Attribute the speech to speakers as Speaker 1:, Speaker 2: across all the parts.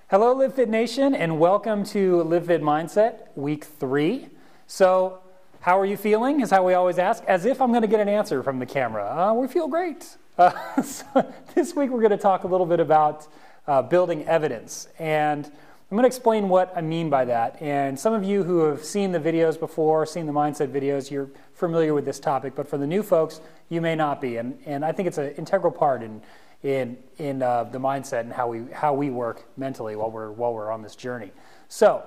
Speaker 1: Hello, LiveFit Nation, and welcome to LiveFit Mindset, week 3. So, how are you feeling, is how we always ask, as if I'm going to get an answer from the camera. We feel great. So this week we're going to talk a little bit about building evidence, and I'm going to explain what I mean by that. And some of you who have seen the videos before, seen the mindset videos, you're familiar with this topic, but for the new folks, you may not be. And I think it's an integral part in the mindset and how we work mentally while we're on this journey. So,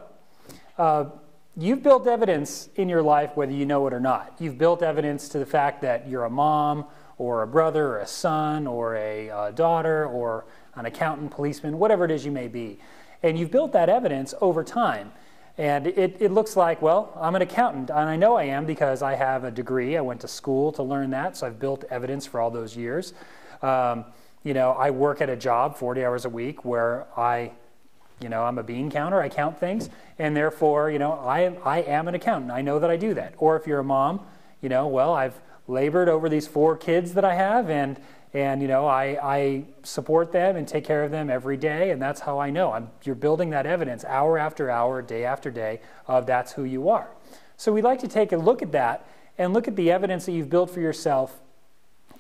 Speaker 1: you've built evidence in your life whether you know it or not. You've built evidence to the fact that you're a mom or a brother or a son or a daughter or an accountant, policeman, whatever it is you may be. And you've built that evidence over time. And it looks like, well, I'm an accountant, and I know I am because I have a degree. I went to school to learn that, so I've built evidence for all those years. I work at a job 40 hours a week where I'm a bean counter. I count things, and therefore, I am an accountant. I know that I do that. Or if you're a mom, I've labored over these 4 kids that I have, and I support them and take care of them every day, and that's how I know. You're building that evidence hour after hour, day after day, of that's who you are. So we'd like to take a look at that and look at the evidence that you've built for yourself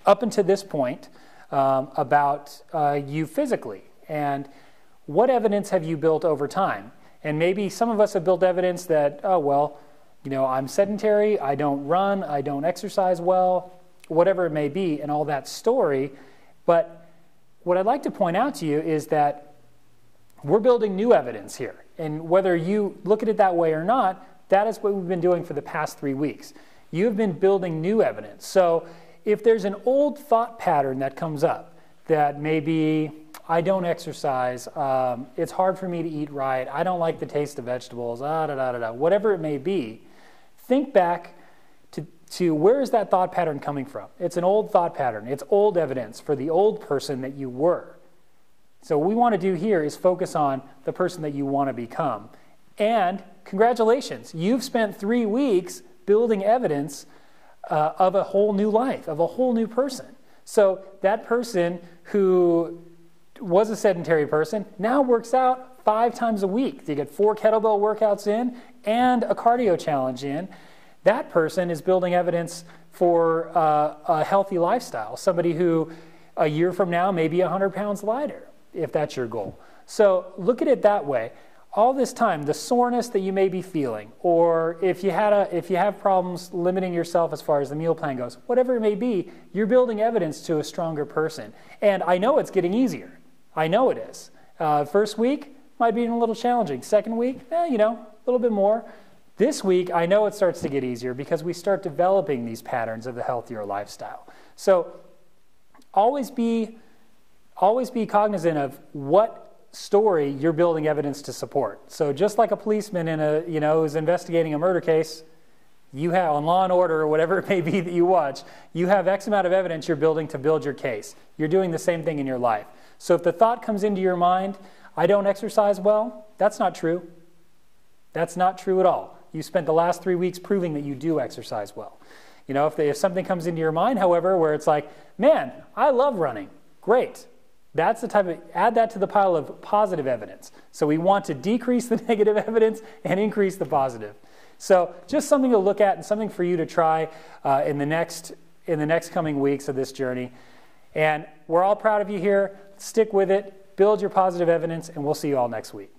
Speaker 1: up until this point, about you physically, and what evidence have you built over time? And maybe some of us have built evidence that, I'm sedentary, I don't run, I don't exercise well, whatever it may be, and all that story. But what I'd like to point out to you is that we're building new evidence here. And whether you look at it that way or not, that is what we've been doing for the past 3 weeks. You've been building new evidence. So if there's an old thought pattern that comes up, that maybe I don't exercise, it's hard for me to eat right, I don't like the taste of vegetables, whatever it may be, think back to where is that thought pattern coming from? It's an old thought pattern. It's old evidence for the old person that you were. So what we want to do here is focus on the person that you want to become. And congratulations, you've spent 3 weeks building evidence of a whole new life, of a whole new person. So that person who was a sedentary person now works out 5 times a week. You get 4 kettlebell workouts in and a cardio challenge in. That person is building evidence for a healthy lifestyle, somebody who a year from now may be 100 pounds lighter, if that's your goal. So look at it that way. All this time, the soreness that you may be feeling, or if you have problems limiting yourself as far as the meal plan goes, whatever it may be, you're building evidence to a stronger person. And I know it's getting easier. I know it is. First week might be a little challenging. Second week, a little bit more. This week, I know it starts to get easier because we start developing these patterns of the healthier lifestyle. So always be cognizant of what story you're building evidence to support. So just like a policeman who's investigating a murder case, you have on Law and Order or whatever it may be that you watch, you have X amount of evidence you're building to build your case. You're doing the same thing in your life. So if the thought comes into your mind, I don't exercise well, that's not true. That's not true at all. You spent the last 3 weeks proving that you do exercise well. If something comes into your mind, however, where it's like, man, I love running, great. That's the type of, add that to the pile of positive evidence. So we want to decrease the negative evidence and increase the positive. So just something to look at and something for you to try in the next coming weeks of this journey. And we're all proud of you here. Stick with it, build your positive evidence, and we'll see you all next week.